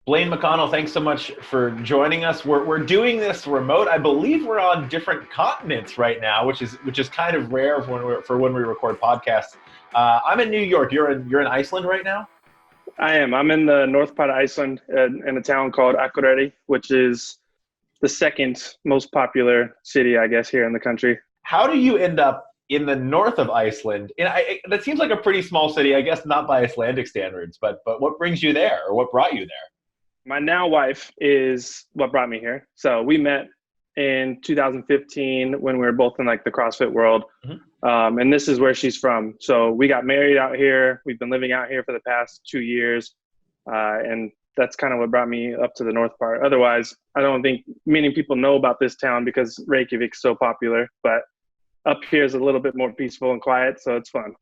Blaine McConnell, thanks so much for joining us. We're doing this remote. I believe we're on different continents right now, which is kind of rare for when we record podcasts. I'm in New York. You're in Iceland right now? I am. I'm in the north part of Iceland in a town called Akureyri, which is the second most popular city, I guess, here in the country. How do you end up in the north of Iceland? That seems like a pretty small city, I guess, not by Icelandic standards, but what brings you there, or what brought you there? My now wife is what brought me here. So we met in 2015 when we were both in like the CrossFit world. Mm-hmm. And this is where she's from. So we got married out here. We've been living out here for the past 2 years. And that's kind of what brought me up to the north part. Otherwise, I don't think many people know about this town because Reykjavik's so popular, but up here is a little bit more peaceful and quiet. So it's fun.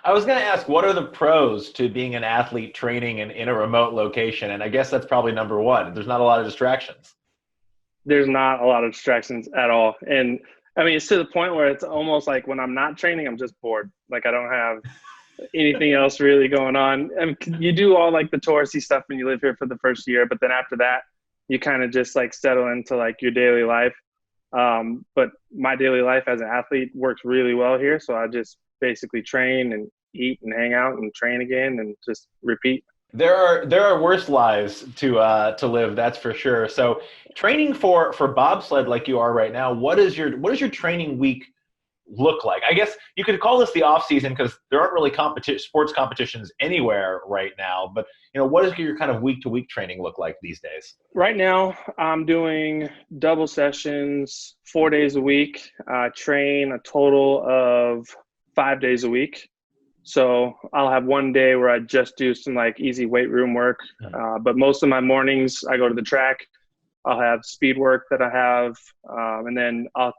I was going to ask, what are the pros to being an athlete training in a remote location? And I guess that's probably number one. There's not a lot of distractions. There's not a lot of distractions at all. And I mean, it's to the point where it's almost like when I'm not training, I'm just bored. Like I don't have anything else really going on. I mean, you do all like the touristy stuff when you live here for the first year, but then after that, you kind of just like settle into like your daily life. But my daily life as an athlete works really well here. So I just basically train and eat and hang out and train again and just repeat. There are worse lives to live, that's for sure. So training for bobsled like you are right now, what does your training week look like? I guess you could call this the off season because there aren't really sports competitions anywhere right now. But what does your kind of week to week training look like these days? Right now, I'm doing double sessions 4 days a week. I train a total of 5 days a week. So I'll have one day where I just do some like easy weight room work. But most of my mornings I go to the track. I'll have speed work that I have. And then I'll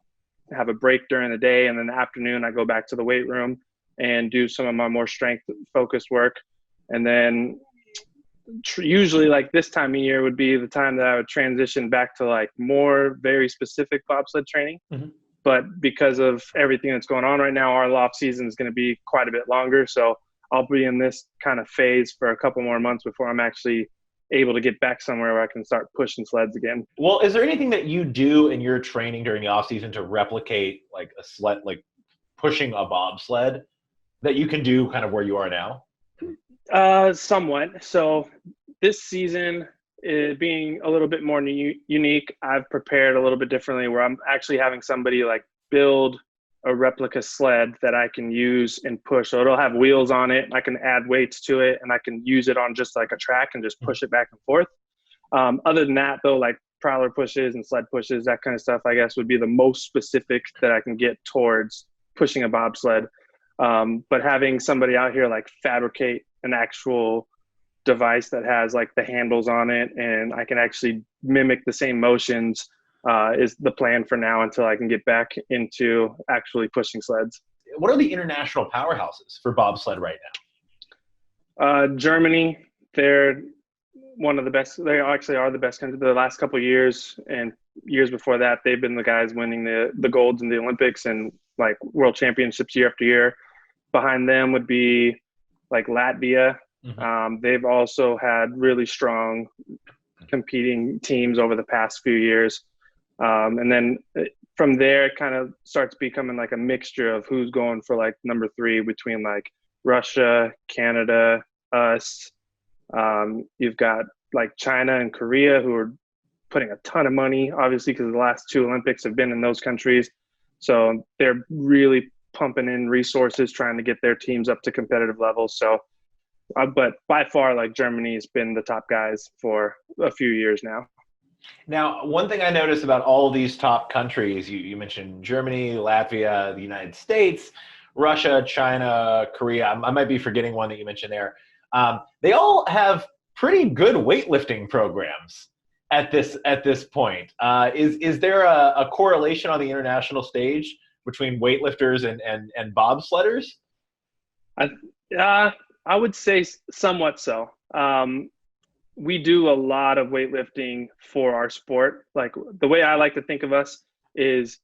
have a break during the day. And then the afternoon I go back to the weight room and do some of my more strength focused work. And then usually like this time of year would be the time that I would transition back to like more very specific bobsled training. Mm-hmm. But because of everything that's going on right now, our off season is going to be quite a bit longer. So I'll be in this kind of phase for a couple more months before I'm actually able to get back somewhere where I can start pushing sleds again. Well, is there anything that you do in your training during the off season to replicate like a sled, like pushing a bobsled that you can do kind of where you are now? Somewhat. So this season, it being a little bit more unique, I've prepared a little bit differently where I'm actually having somebody like build a replica sled that I can use and push. So it'll have wheels on it. I can add weights to it and I can use it on just like a track and just push it back and forth. Other than that though, like prowler pushes and sled pushes, that kind of stuff, I guess would be the most specific that I can get towards pushing a bobsled. But having somebody out here like fabricate an actual device that has like the handles on it and I can actually mimic the same motions is the plan for now until I can get back into actually pushing sleds. What are the international powerhouses for bobsled right now? Germany, they're one of the best. They actually are the best country. The last couple of years and years before that, they've been the guys winning the golds in the Olympics and like world championships year after year. Behind them would be like Latvia. Mm-hmm. They've also had really strong competing teams over the past few years. And then from there, it kind of starts becoming like a mixture of who's going for like number 3 between like Russia, Canada, us. You've got like China and Korea who are putting a ton of money, obviously, because the last 2 Olympics have been in those countries. So they're really pumping in resources, trying to get their teams up to competitive levels. So, but by far, like Germany has been the top guys for a few years now. Now, one thing I noticed about all of these top countries, you mentioned Germany, Latvia, the United States, Russia, China, Korea. I might be forgetting one that you mentioned there. They all have pretty good weightlifting programs at this point. Is there a correlation on the international stage between weightlifters and bobsledders? I would say somewhat so. We do a lot of weightlifting for our sport. Like the way I like to think of us is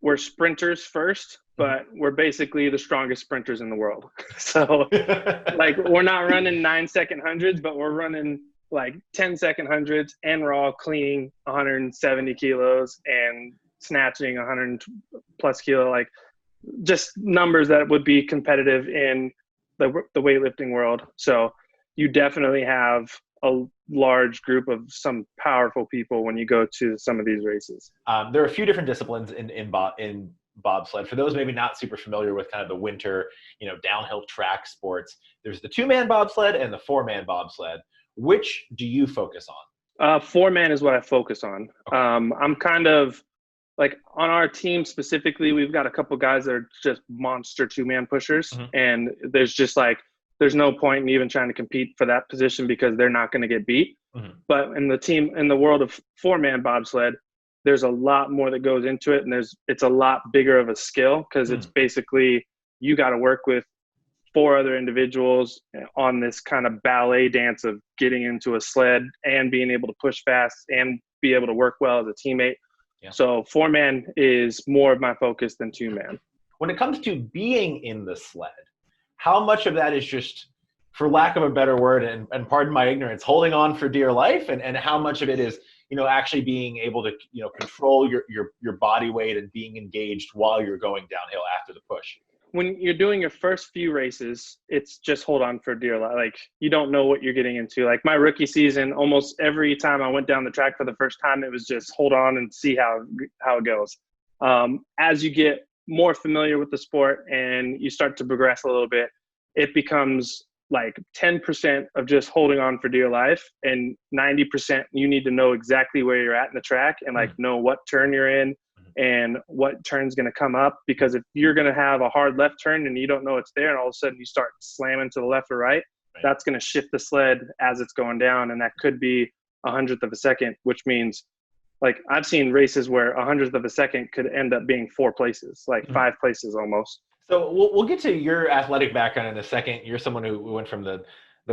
we're sprinters first, but we're basically the strongest sprinters in the world. So like we're not running 9-second hundreds, but we're running like 10-second hundreds, and we're all cleaning 170 kilos and snatching 100 plus kilo, like just numbers that would be competitive in the weightlifting world. So you definitely have a large group of some powerful people when you go to some of these races. There are a few different disciplines in bobsled. For those maybe not super familiar with kind of the winter, downhill track sports, there's the 2-man bobsled and the 4-man bobsled. Which do you focus on? 4-man is what I focus on. Okay. I'm kind of like on our team specifically, we've got a couple guys that are just monster 2-man pushers. Mm-hmm. And there's no point in even trying to compete for that position because they're not going to get beat. Mm-hmm. But in the world of 4-man bobsled, there's a lot more that goes into it. And it's a lot bigger of a skill because it's basically, you got to work with 4 other individuals on this kind of ballet dance of getting into a sled and being able to push fast and be able to work well as a teammate. Yeah. So 4-man is more of my focus than 2-man. When it comes to being in the sled, how much of that is just, for lack of a better word, and pardon my ignorance, holding on for dear life, and how much of it is, actually being able to, control your body weight and being engaged while you're going downhill after the push? When you're doing your first few races, it's just hold on for dear life. Like, you don't know what you're getting into. Like my rookie season, almost every time I went down the track for the first time, it was just hold on and see how it goes. As you get more familiar with the sport and you start to progress a little bit, it becomes like 10% of just holding on for dear life, and 90% you need to know exactly where you're at in the track and like know what turn you're in and what turn's going to come up. Because if you're going to have a hard left turn and you don't know it's there and all of a sudden you start slamming to the left or right, that's going to shift the sled as it's going down. And that could be 100th of a second, which means like I've seen races where 100th of a second could end up being 4 places, like 5 places almost. So we'll get to your athletic background in a second. You're someone who went from the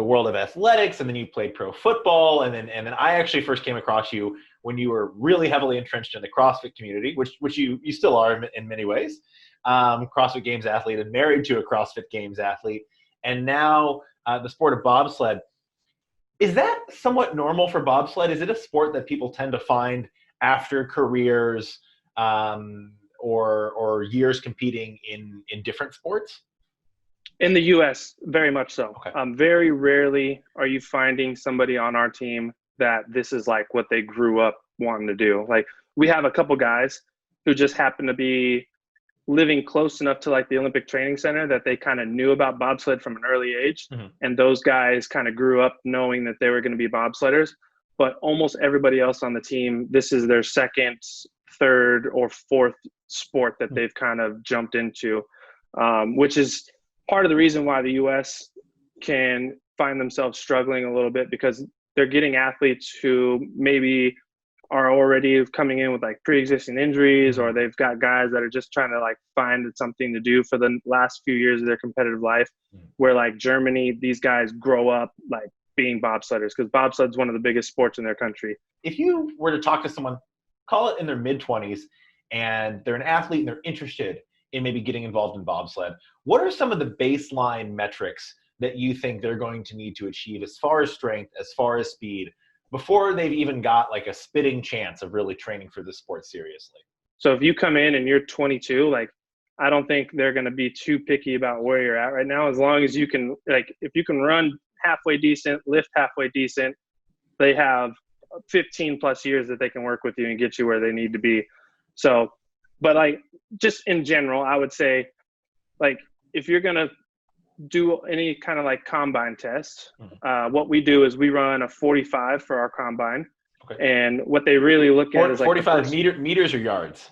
world of athletics, and then you played pro football, and then I actually first came across you when you were really heavily entrenched in the CrossFit community, which you still are in many ways. CrossFit Games athlete and married to a CrossFit Games athlete, and now the sport of bobsled. Is that somewhat normal for bobsled? Is it a sport that people tend to find after careers or years competing in different sports? In the U.S., very much so. Okay. Very rarely are you finding somebody on our team that this is like what they grew up wanting to do. Like we have a couple guys who just happen to be living close enough to like the Olympic Training Center that they kind of knew about bobsled from an early age. Mm-hmm. And those guys kind of grew up knowing that they were going to be bobsledders. But almost everybody else on the team, this is their second, third, or fourth sport that they've kind of jumped into, which is part of the reason why the U.S. can find themselves struggling a little bit, because they're getting athletes who maybe are already coming in with like pre-existing injuries, or they've got guys that are just trying to like find something to do for the last few years of their competitive life, where like Germany, these guys grow up like being bobsledders, because bobsled's one of the biggest sports in their country. If you were to talk to someone, call it in their mid-20s, and they're an athlete and they're interested in maybe getting involved in bobsled, what are some of the baseline metrics that you think they're going to need to achieve as far as strength, as far as speed, before they've even got like a spitting chance of really training for this sport seriously? So if you come in and you're 22, like I don't think they're going to be too picky about where you're at right now. As long as you can, like if you can run halfway decent, lift halfway decent, they have 15 plus years that they can work with you and get you where they need to be. So, but like just in general, I would say like if you're going to do any kind of like combine test, what we do is we run a 45 for our combine. Okay. And what they really look at is like 45 meters or yards?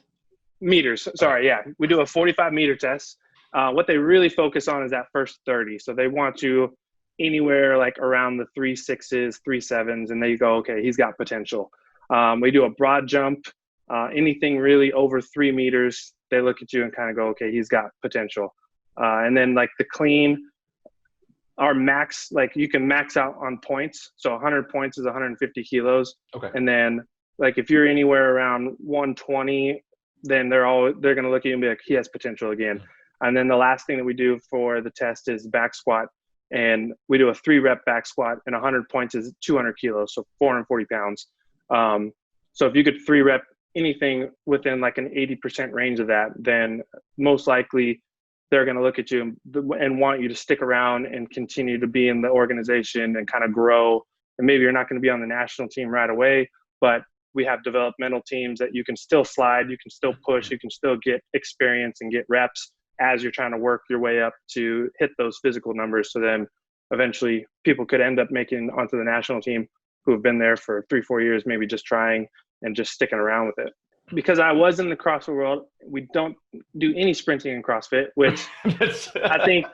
Meters. Sorry. Yeah. We do a 45 meter test. What they really focus on is that first 30. So they want you anywhere like around the 3.6s, 3.7s, and they go, okay, he's got potential. We do a broad jump, anything really over 3 meters. They look at you and kind of go, okay, he's got potential. And then like the clean, our max, like you can max out on points. So 100 points is 150 kilos. Okay. And then like if you're anywhere around 120, then they're going to look at you and be like, he has potential again. And then the last thing that we do for the test is back squat. and we do a 3-rep back squat, and 100 points is 200 kilos, so 440 pounds. So if you could 3-rep anything within like an 80% range of that, then most likely they're going to look at you and want you to stick around and continue to be in the organization and kind of grow. And maybe you're not going to be on the national team right away, but we have developmental teams that you can still slide, you can still push, you can still get experience and get reps as you're trying to work your way up to hit those physical numbers. So then eventually people could end up making onto the national team who have been there for 3-4 years, maybe just trying and just sticking around with it. Because I was in the CrossFit world, we don't do any sprinting in CrossFit, which I think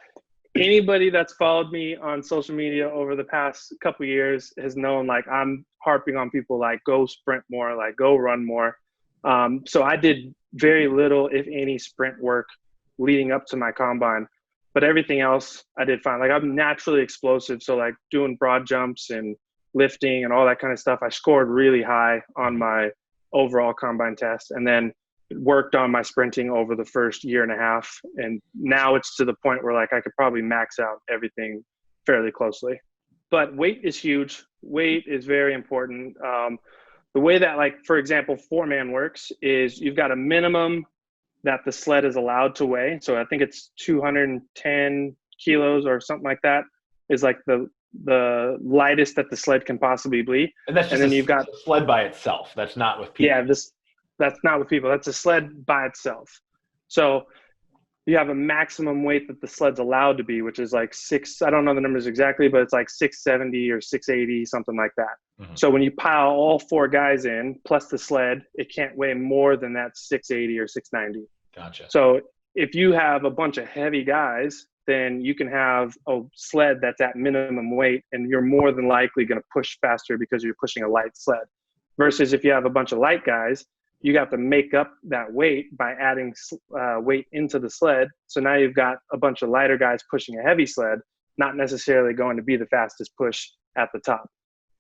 anybody that's followed me on social media over the past couple of years has known, like, I'm harping on people like, go sprint more, like go run more. So I did very little, if any, sprint work leading up to my combine, but everything else I did fine. Like, I'm naturally explosive. So like doing broad jumps and lifting and all that kind of stuff, I scored really high on my overall combine test, and then worked on my sprinting over the first year and a half. And now it's to the point where like I could probably max out everything fairly closely. But weight is huge. Weight is very important. The way that, like, for example, 4-man works is you've got a minimum that the sled is allowed to weigh. So I think it's 210 kilos or something like that is like the lightest that the sled can possibly be. And that's just, and then you've got a sled by itself. That's not with people. Yeah, that's not with people. That's a sled by itself. So you have a maximum weight that the sled's allowed to be, which is like I don't know the numbers exactly, but it's like 670 or 680, something like that. Mm-hmm. So when you pile all 4 guys in plus the sled, it can't weigh more than that 680 or 690. Gotcha. So if you have a bunch of heavy guys, then you can have a sled that's at minimum weight, and you're more than likely going to push faster because you're pushing a light sled. Versus if you have a bunch of light guys, you have to make up that weight by adding weight into the sled. So now you've got a bunch of lighter guys pushing a heavy sled, not necessarily going to be the fastest push at the top.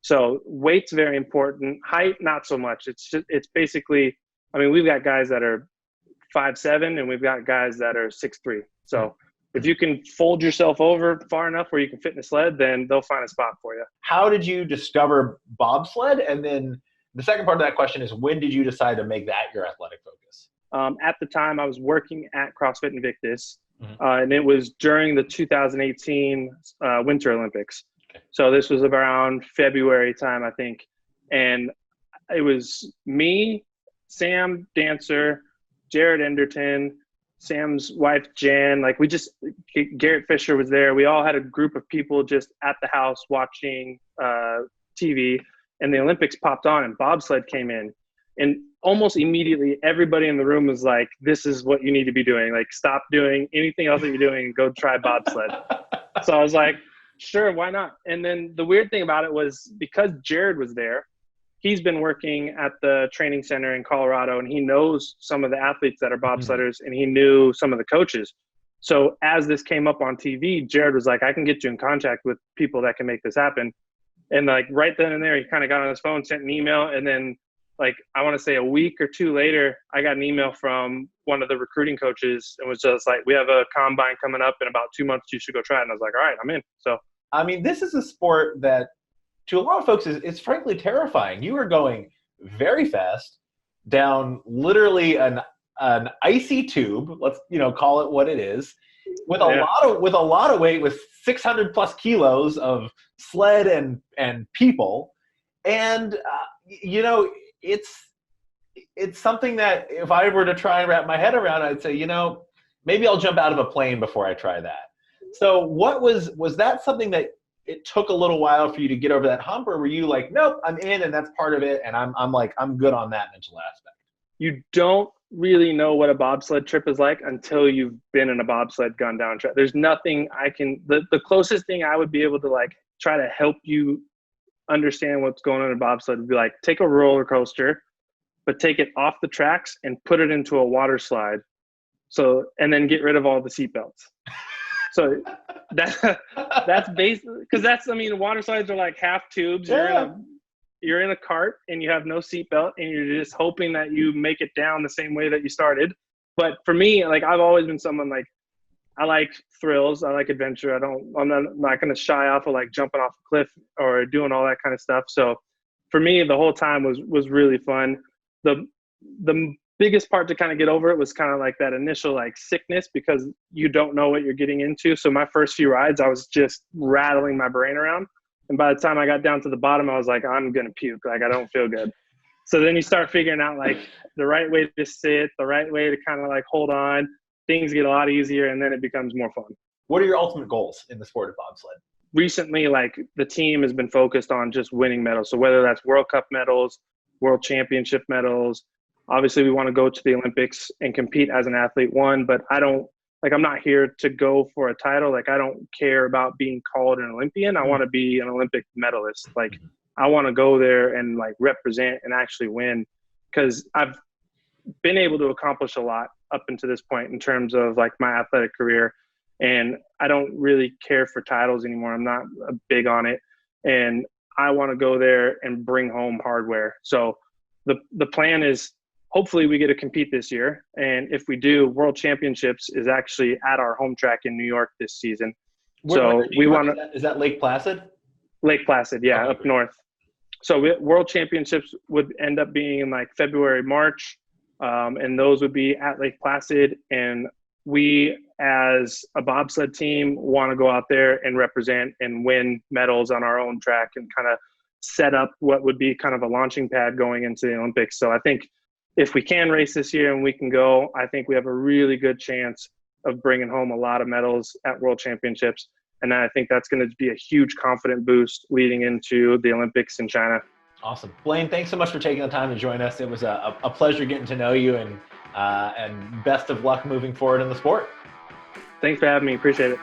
So weight's very important. Height, not so much. It's basically, I mean, we've got guys that are 5'7", and we've got guys that are 6'3". So if you can fold yourself over far enough where you can fit in a sled, then they'll find a spot for you. How did you discover bobsled? And then the second part of that question is, when did you decide to make that your athletic focus? At the time, I was working at CrossFit Invictus, and it was during the 2018 Winter Olympics. Okay. So this was around February time, I think. And it was me, Sam Dancer, Jared Enderton, Sam's wife, Jan, like Garrett Fisher was there. We all had a group of people just at the house watching TV, and the Olympics popped on and bobsled came in. And almost immediately, everybody in the room was like, this is what you need to be doing. Like, stop doing anything else that you're doing and go try bobsled. So I was like, sure, why not? And then the weird thing about it was, because Jared was there, he's been working at the training center in Colorado, and he knows some of the athletes that are bobsledders, and he knew some of the coaches. So as this came up on TV, Jared was like, I can get you in contact with people that can make this happen. And like right then and there, he kind of got on his phone, sent an email. And then, like, I want to say a week or 2 later, I got an email from one of the recruiting coaches, and was just like, we have a combine coming up in about 2 months. You should go try it. And I was like, all right, I'm in. So, I mean, this is a sport that, to a lot of folks, it's frankly terrifying. You are going very fast down literally an icy tube. Let's call it what it is, with a lot of weight, with 600 plus kilos of sled and people, and it's something that if I were to try and wrap my head around, I'd say, maybe I'll jump out of a plane before I try that. So what was that something that it took a little while for you to get over that hump, or were you like, nope, I'm in, and that's part of it, and I'm good on that mental aspect? You don't really know what a bobsled trip is like until you've been in a bobsled gone down track. There's nothing the closest thing I would be able to like try to help you understand what's going on in a bobsled would be like, take a roller coaster, but take it off the tracks and put it into a water slide. So, and then get rid of all the seatbelts. So that's basically, because water slides are like half tubes. Yeah. You're in a cart and you have no seatbelt, and you're just hoping that you make it down the same way that you started. But for me, like, I've always been someone like, I like thrills. I like adventure. I'm not going to shy off of like jumping off a cliff or doing all that kind of stuff. So for me, the whole time was really fun. The biggest part to kind of get over it was kind of like that initial like sickness, because you don't know what you're getting into. So my first few rides, I was just rattling my brain around. And by the time I got down to the bottom, I was like, I'm going to puke. Like, I don't feel good. So then you start figuring out like the right way to sit, the right way to kind of like hold on. Things get a lot easier, and then it becomes more fun. What are your ultimate goals in the sport of bobsled? Recently, like the team has been focused on just winning medals. So whether that's World Cup medals, World Championship medals, obviously we want to go to the Olympics and compete as an athlete, but I'm not here to go for a title. Like, I don't care about being called an Olympian. I want to be an Olympic medalist. Like, I want to go there and like represent and actually win, because I've been able to accomplish a lot up until this point in terms of like my athletic career. And I don't really care for titles anymore. I'm not big on it. And I want to go there and bring home hardware. So the plan is, hopefully we get to compete this year. And if we do, World Championships is actually at our home track in New York this season. So we want to. Is that Lake Placid? Lake Placid, yeah, up north. So World Championships would end up being in like February, March, and those would be at Lake Placid. And we, as a bobsled team, want to go out there and represent and win medals on our own track and kind of set up what would be kind of a launching pad going into the Olympics. So I think if we can race this year and we can go, I think we have a really good chance of bringing home a lot of medals at World Championships. And I think that's going to be a huge confident boost leading into the Olympics in China. Awesome. Blaine, thanks so much for taking the time to join us. It was a pleasure getting to know you, and best of luck moving forward in the sport. Thanks for having me. Appreciate it.